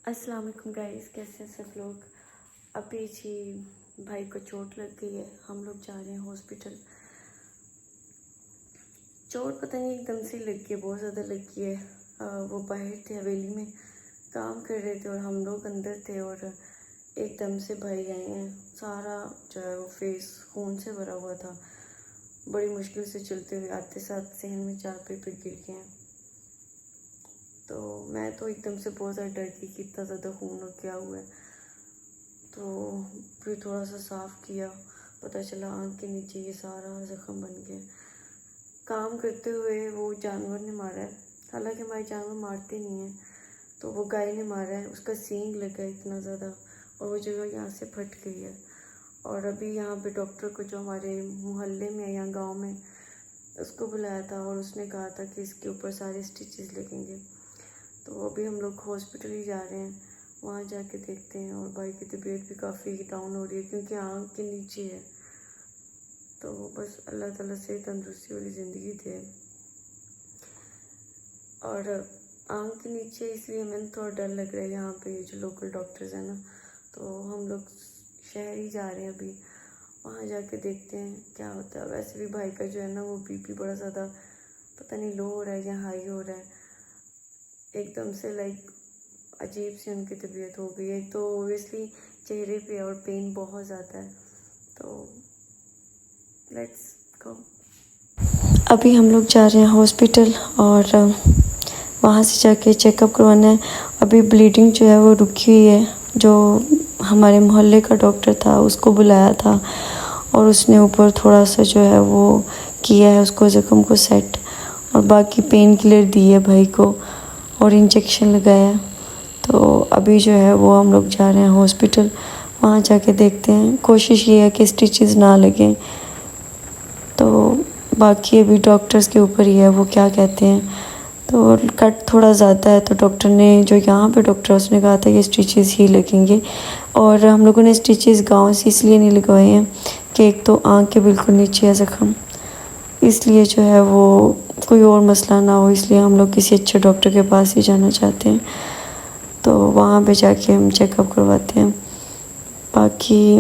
अस्सलाम वालेकुम गाइस, कैसे हैं सब लोग। अभी जी भाई को चोट लग गई है, हम लोग जा रहे हैं हॉस्पिटल। चोट पता नहीं एकदम से लग गई है, बहुत ज़्यादा लग गई है। वो बाहर थे, हवेली में काम कर रहे थे और हम लोग अंदर थे और एकदम से भाई आए हैं। सारा जो है वो फेस खून से भरा हुआ था। बड़ी मुश्किल से चलते हुए आते साथ सहन में चारपाई पे गिर गए हैं। तो मैं तो एकदम से बहुत ज़्यादा डर गई कि इतना ज़्यादा खून और क्या हुआ है। तो फिर थोड़ा सा साफ़ किया, पता चला आँख के नीचे ये सारा ज़ख्म बन गया। काम करते हुए वो जानवर ने मारा है, हालांकि हमारे जानवर मारते नहीं हैं। तो वो गाय ने मारा है, उसका सींग लगा है इतना ज़्यादा और वो जगह यहाँ से फट गई है। और अभी यहाँ पे डॉक्टर को जो हमारे मोहल्ले में है, यहाँ गाँव में, उसको बुलाया था और उसने कहा था कि इसके ऊपर सारे स्टिचेस लगेंगे। तो अभी हम लोग हॉस्पिटल ही जा रहे हैं, वहाँ जाके देखते हैं। और भाई की तबीयत भी काफ़ी डाउन हो रही है क्योंकि आँख के नीचे है। तो बस अल्लाह ताला से तंदुरुस्ती वाली ज़िंदगी दे। और आँख के नीचे इसलिए हमें थोड़ा डर लग रहा है। यहाँ पे जो लोकल डॉक्टर्स हैं ना, तो हम लोग शहर ही जा रहे हैं अभी, वहाँ जाके देखते हैं क्या होता है। वैसे भी भाई का जो है ना, वो बीपी बड़ा ज़्यादा पता नहीं लो हो रहा है या हाई हो रहा है। एकदम से अजीब सी उनकी तबीयत हो गई है। एक तो ओबियसली चेहरे पे और पेन बहुत ज़्यादा है। तो लेट्स गो। अभी हम लोग जा रहे हैं हॉस्पिटल और वहाँ से जाके चेकअप करवाना है। अभी ब्लीडिंग जो है वो रुकी हुई है। जो हमारे मोहल्ले का डॉक्टर था उसको बुलाया था और उसने ऊपर थोड़ा सा जो है वो किया है उसको ज़ख्म को सेट, और बाकी पेन किलर दी है भाई को और इंजेक्शन लगाया। तो अभी जो है वो हम लोग जा रहे हैं हॉस्पिटल, वहाँ जाके देखते हैं। कोशिश ये है कि स्टिचेस ना लगें, तो बाकी अभी डॉक्टर्स के ऊपर ही है वो क्या कहते हैं। तो कट थोड़ा ज़्यादा है तो डॉक्टर ने, जो यहाँ पे डॉक्टर उसने कहा था कि स्टिचेस ही लगेंगे। और हम लोगों ने स्टिचेस गाँव से इसलिए नहीं लगवाए हैं कि एक तो आँख के बिल्कुल नीचे है ज़ख्म, इसलिए जो है वो कोई और मसला ना हो, इसलिए हम लोग किसी अच्छे डॉक्टर के पास ही जाना चाहते हैं। तो वहाँ पे जाके हम चेकअप करवाते हैं। बाकी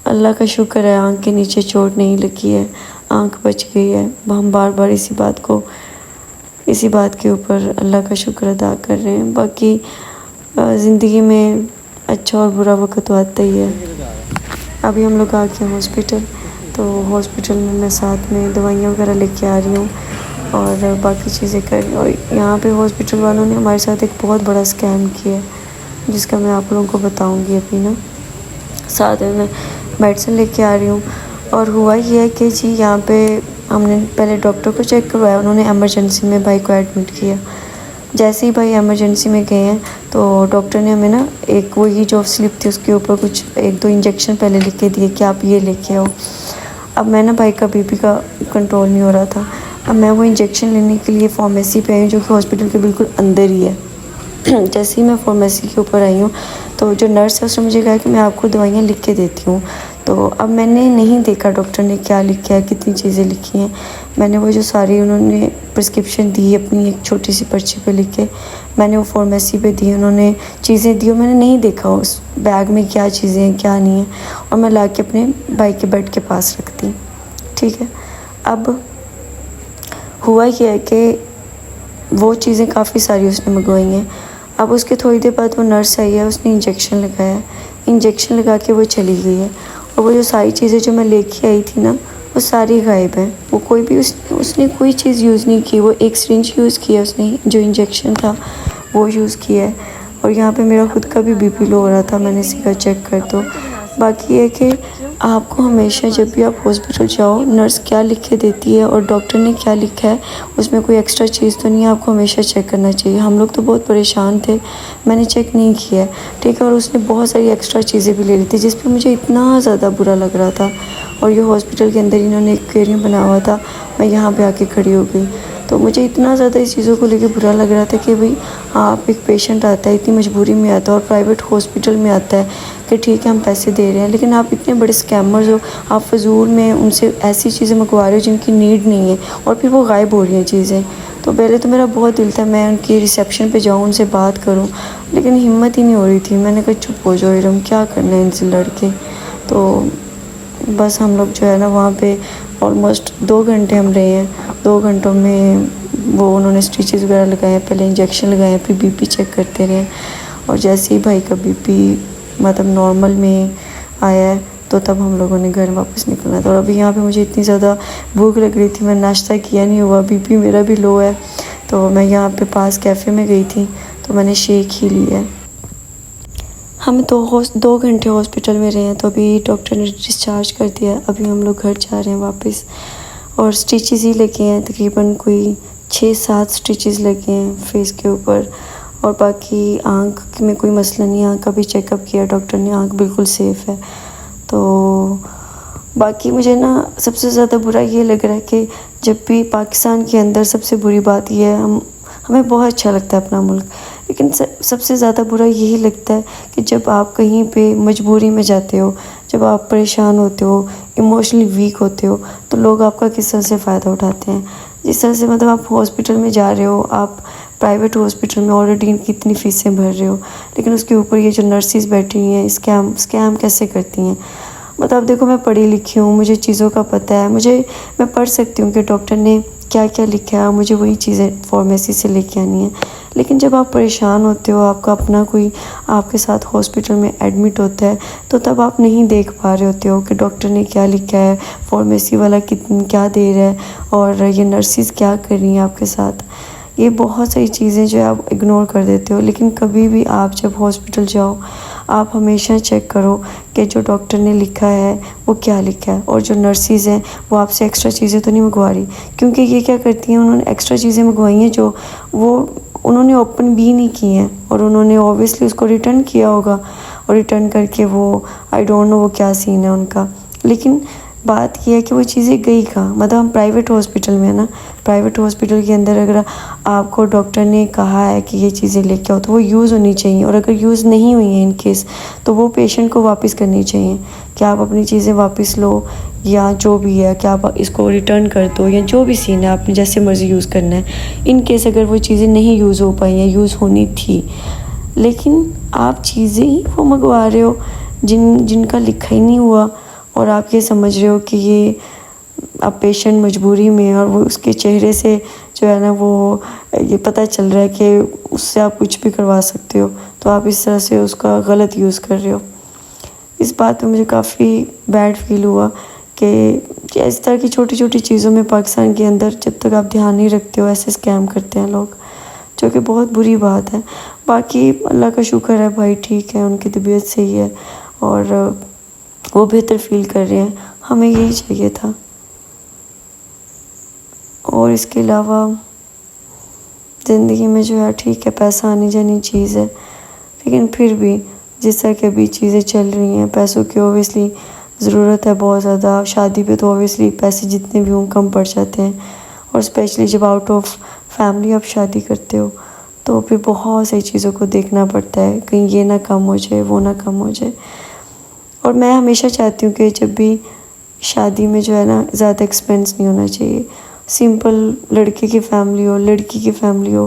अल्लाह का शुक्र है, आँख के नीचे चोट नहीं लगी है, आँख बच गई है। हम बार बार इसी बात के ऊपर अल्लाह का शुक्र अदा कर रहे हैं। बाकी ज़िंदगी में अच्छा और बुरा वक्त तो आता ही है। अभी हम लोग आ गए हॉस्पिटल, तो हॉस्पिटल में मैं साथ में दवाइयाँ वगैरह लेके आ रही हूँ और बाकी चीज़ें कर रही हूँ। और यहाँ पे हॉस्पिटल वालों ने हमारे साथ एक बहुत बड़ा स्कैम किया है, जिसका मैं आप लोगों को बताऊँगी अभी ना। साथ में मैं मेडिसिन लेके आ रही हूँ। और हुआ ये है कि जी यहाँ पे हमने पहले डॉक्टर को चेक करवाया, उन्होंने एमरजेंसी में भाई को एडमिट किया। जैसे ही भाई एमरजेंसी में गए हैं तो डॉक्टर ने हमें ना एक वही जो स्लिप थी उसके ऊपर कुछ 1-2 इंजेक्शन पहले लिख के दिए कि आप ये लेके आओ। अब मैं ना भाई का बीपी का कंट्रोल नहीं हो रहा था। अब मैं वो इंजेक्शन लेने के लिए फार्मेसी पे आई हूँ, जो कि हॉस्पिटल के बिल्कुल अंदर ही है। जैसे ही मैं फार्मेसी के ऊपर आई हूँ तो जो नर्स है उसने मुझे कहा कि मैं आपको दवाइयाँ लिख के देती हूँ। तो अब मैंने नहीं देखा डॉक्टर ने क्या लिखा है, कितनी चीज़ें लिखी हैं। मैंने वो जो सारी उन्होंने प्रिस्क्रिप्शन दी अपनी एक छोटी सी पर्ची पे लिख के, मैंने वो फार्मेसी पे दी। उन्होंने चीज़ें दी और मैंने नहीं देखा उस बैग में क्या चीज़ें हैं क्या नहीं है, और मैं ला के अपने भाई के बेड के पास रख दी। ठीक है, अब हुआ ये है कि वो चीज़ें काफ़ी सारी उसने मंगवाई हैं। अब उसके थोड़ी देर बाद वो नर्स आई है, उसने इंजेक्शन लगाया। इंजेक्शन लगा के वो चली गई है और वो जो सारी चीज़ें जो मैं लेके आई थी ना, वो सारी गायब हैं। वो कोई भी उसने कोई चीज़ यूज़ नहीं की। वो एक सिरिंज यूज़ किया उसने, जो इंजेक्शन था वो यूज़ किया है। और यहाँ पे मेरा खुद का भी बीपी लो हो रहा था, मैंने सीखा चेक कर दो। बाकी ये कि आपको हमेशा जब भी आप हॉस्पिटल जाओ, नर्स क्या लिख के देती है और डॉक्टर ने क्या लिखा है उसमें कोई एक्स्ट्रा चीज़ तो नहीं है, आपको हमेशा चेक करना चाहिए। हम लोग तो बहुत परेशान थे, मैंने चेक नहीं किया है, ठीक है। और उसने बहुत सारी एक्स्ट्रा चीज़ें भी ले ली थी, जिस पर मुझे इतना ज़्यादा बुरा लग रहा था। और ये हॉस्पिटल के अंदर इन्होंने एक एक्वेरियम बना हुआ था, मैं यहाँ पर आके खड़ी हो गई। तो मुझे इतना ज़्यादा इस चीज़ों को लेके बुरा लग रहा था कि भाई आप एक पेशेंट आता है, इतनी मजबूरी में आता है और प्राइवेट हॉस्पिटल में आता है कि ठीक है हम पैसे दे रहे हैं, लेकिन आप इतने बड़े स्कैमर्स हो, आप फजूल में उनसे ऐसी चीज़ें मंगवा रहे हो जिनकी नीड नहीं है और फिर वो गायब हो रही हैं चीज़ें। तो पहले तो मेरा बहुत दिल था मैं उनकी रिसेप्शन पे जाऊँ, उनसे बात करूँ, लेकिन हिम्मत ही नहीं हो रही थी। मैंने कहा चुप हो जाओ इरम, क्या करना है इनसे लड़के। तो बस हम लोग जो है ना वहाँ पे ऑलमोस्ट 2 घंटे हम रहे हैं। 2 घंटों में वो उन्होंने स्टिचेस वगैरह लगाए, पहले इंजेक्शन लगाए, फिर बीपी चेक करते रहे। और जैसे ही भाई का बीपी मतलब नॉर्मल में आया है तो तब हम लोगों ने घर वापस निकलना था। और अभी यहाँ पे मुझे इतनी ज़्यादा भूख लग रही थी, मैं नाश्ता किया नहीं हुआ, बीपी मेरा भी लो है। तो मैं यहाँ पे पास कैफ़े में गई थी तो मैंने शेक ही लिया है। हम 2 घंटे हॉस्पिटल में रहे हैं तो अभी डॉक्टर ने डिस्चार्ज कर दिया है। अभी हम लोग घर जा रहे हैं वापस। और स्टिचेस ही लगे हैं, तकरीबन कोई 6-7 स्टिचेस लगे हैं फेस के ऊपर। और बाकी आँख में कोई मसला नहीं है, आँख का भी चेकअप किया डॉक्टर ने, आँख बिल्कुल सेफ़ है। तो बाकी मुझे ना सबसे ज़्यादा बुरा ये लग रहा है कि जब भी पाकिस्तान के अंदर सबसे बुरी बात ये है, हमें बहुत अच्छा लगता है अपना मुल्क, लेकिन सबसे ज़्यादा बुरा यही लगता है कि जब आप कहीं पे मजबूरी में जाते हो, जब आप परेशान होते हो, इमोशनली वीक होते हो, तो लोग आपका किस तरह से फ़ायदा उठाते हैं। जिस तरह से मतलब आप हॉस्पिटल में जा रहे हो, आप प्राइवेट हॉस्पिटल में ऑलरेडी इनकी इतनी फ़ीसें भर रहे हो, लेकिन उसके ऊपर ये जो नर्सिस बैठी हुई हैं स्कैम कैसे करती हैं। मतलब देखो मैं पढ़ी लिखी हूँ, मुझे चीज़ों का पता है, मैं पढ़ सकती हूँ कि डॉक्टर ने क्या क्या लिखा है, मुझे वही चीज़ें फार्मेसी से लेके आनी है। लेकिन जब आप परेशान होते हो, आपका अपना कोई आपके साथ हॉस्पिटल में एडमिट होता है, तो तब आप नहीं देख पा रहे होते हो कि डॉक्टर ने क्या लिखा है, फार्मेसी वाला क्या दे रहा है, और ये नर्सिस क्या कर रही हैं आपके साथ। ये बहुत सारी चीज़ें जो है आप इग्नोर कर देते हो। लेकिन कभी भी आप जब हॉस्पिटल जाओ, आप हमेशा चेक करो कि जो डॉक्टर ने लिखा है वो क्या लिखा है, और जो नर्सिस हैं वो आपसे एक्स्ट्रा चीज़ें तो नहीं मंगवा रही। क्योंकि ये क्या करती हैं, उन्होंने एक्स्ट्रा चीज़ें मंगवाई हैं जो वो उन्होंने ओपन भी नहीं की हैं, और उन्होंने ऑब्वियसली उसको रिटर्न किया होगा, और रिटर्न करके वो आई डोंट नो वो क्या सीन है उनका। लेकिन बात ये है कि वो चीज़ें गई कहाँ। मतलब हम प्राइवेट हॉस्पिटल में है ना, प्राइवेट हॉस्पिटल के अंदर अगर आपको डॉक्टर ने कहा है कि ये चीज़ें लेके आओ तो वो यूज़ होनी चाहिए, और अगर यूज़ नहीं हुई हैं इन केस तो वो पेशेंट को वापस करनी चाहिए कि आप अपनी चीज़ें वापस लो, या जो भी है कि आप इसको रिटर्न कर दो, या जो भी सीन है आपने जैसे मर्ज़ी यूज़ करना है। इन केस अगर वो चीज़ें नहीं यूज़ हो पाई या यूज़ होनी थी, लेकिन आप चीज़ें ही वो मंगवा रहे हो जिनका लिखा ही नहीं हुआ, और आप ये समझ रहे हो कि ये अब पेशेंट मजबूरी में है, और वो उसके चेहरे से जो है ना वो ये पता चल रहा है कि उससे आप कुछ भी करवा सकते हो, तो आप इस तरह से उसका गलत यूज़ कर रहे हो। इस बात पे मुझे काफ़ी बैड फील हुआ कि इस तरह की छोटी छोटी चीज़ों में पाकिस्तान के अंदर जब तक आप ध्यान नहीं रखते हो ऐसे स्कैम करते हैं लोग, जो कि बहुत बुरी बात है। बाकी अल्लाह का शुक्र है भाई ठीक है, उनकी तबीयत सही है और वो बेहतर फील कर रहे हैं, हमें यही चाहिए था। और इसके अलावा ज़िंदगी में जो है ठीक है पैसा आनी जानी चीज़ है, लेकिन फिर भी जिस तरह की अभी चीज़ें चल रही हैं, पैसों की ओबियसली ज़रूरत है बहुत ज़्यादा। शादी पे तो ओबियसली पैसे जितने भी हों कम पड़ जाते हैं, और स्पेशली जब आउट ऑफ फैमिली आप शादी करते हो तो फिर बहुत सारी चीज़ों को देखना पड़ता है, कहीं ये ना कम हो जाए, वो ना कम हो जाए। और मैं हमेशा चाहती हूँ कि जब भी शादी में जो है ना ज़्यादा एक्सपेंस नहीं होना चाहिए। सिंपल लड़के की फ़ैमिली हो, लड़की की फ़ैमिली हो,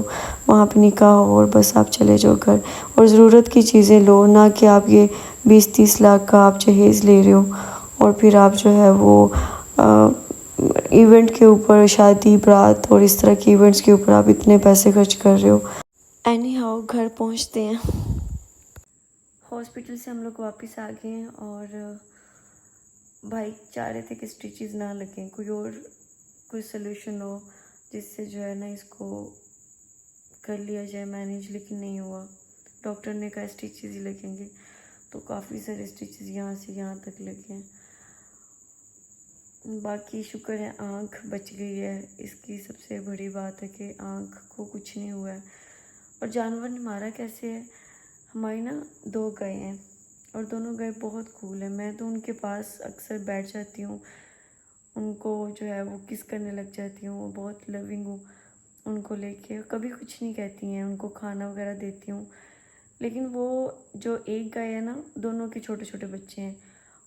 वहाँ पे निकाह हो और बस आप चले जाओ घर, और ज़रूरत की चीज़ें लो, ना कि आप ये 20-30 लाख का आप जहेज़ ले रहे हो और फिर आप जो है वो इवेंट के ऊपर, शादी बारात और इस तरह के इवेंट्स के ऊपर आप इतने पैसे खर्च कर रहे हो। एनी हाउ घर पहुँचते हैं, हॉस्पिटल से हम लोग वापस आ गए हैं, और भाई चाह रहे थे कि स्टिचेस ना लगें, कोई सलूशन हो जिससे जो है ना इसको कर लिया जाए मैनेज, लेकिन नहीं हुआ। डॉक्टर ने कहा स्टिचेस ही लगेंगे, तो काफ़ी सारे स्टिचेस यहाँ से यहाँ तक लगे हैं। बाकी शुक्र है आँख बच गई है, इसकी सबसे बड़ी बात है कि आँख को कुछ नहीं हुआ है। और जानवर ने मारा कैसे है, हमारी ना 2 गाय हैं और दोनों गाय बहुत कूल है। मैं तो उनके पास अक्सर बैठ जाती हूँ, उनको जो है वो किस करने लग जाती हूँ, वो बहुत लविंग हूँ उनको लेके, कभी कुछ नहीं कहती हैं, उनको खाना वगैरह देती हूँ। लेकिन वो जो एक गाय है ना, दोनों के छोटे छोटे बच्चे हैं,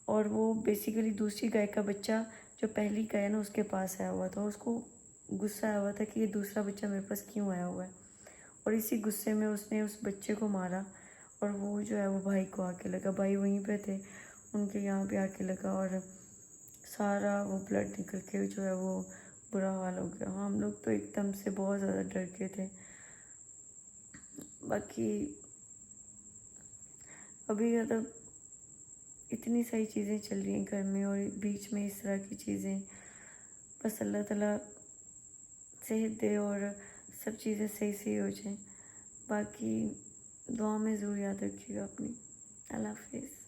और वो बेसिकली दूसरी गाय का बच्चा जो पहली गाय है ना उसके पास आया हुआ था, उसको गुस्सा आया हुआ था कि ये दूसरा बच्चा मेरे पास क्यों आया हुआ है, और इसी गुस्से में उसने उस बच्चे को मारा, और वो जो है वो भाई को आके लगा। भाई वहीं पे थे, उनके यहाँ पे आके लगा, और सारा वो ब्लड निकल के जो है वो बुरा हाल हो गया। हम लोग तो एकदम से बहुत ज़्यादा डर गए थे। बाकी अभी मतलब इतनी सारी चीज़ें चल रही हैं घर में, और बीच में इस तरह की चीज़ें, बस अल्लाह ताला सेहत दे और सब चीज़ें सही सही हो जाएं। बाकी दुआ में ज़रूर याद रखिएगा अपनी। अल्लाह हाफिज़।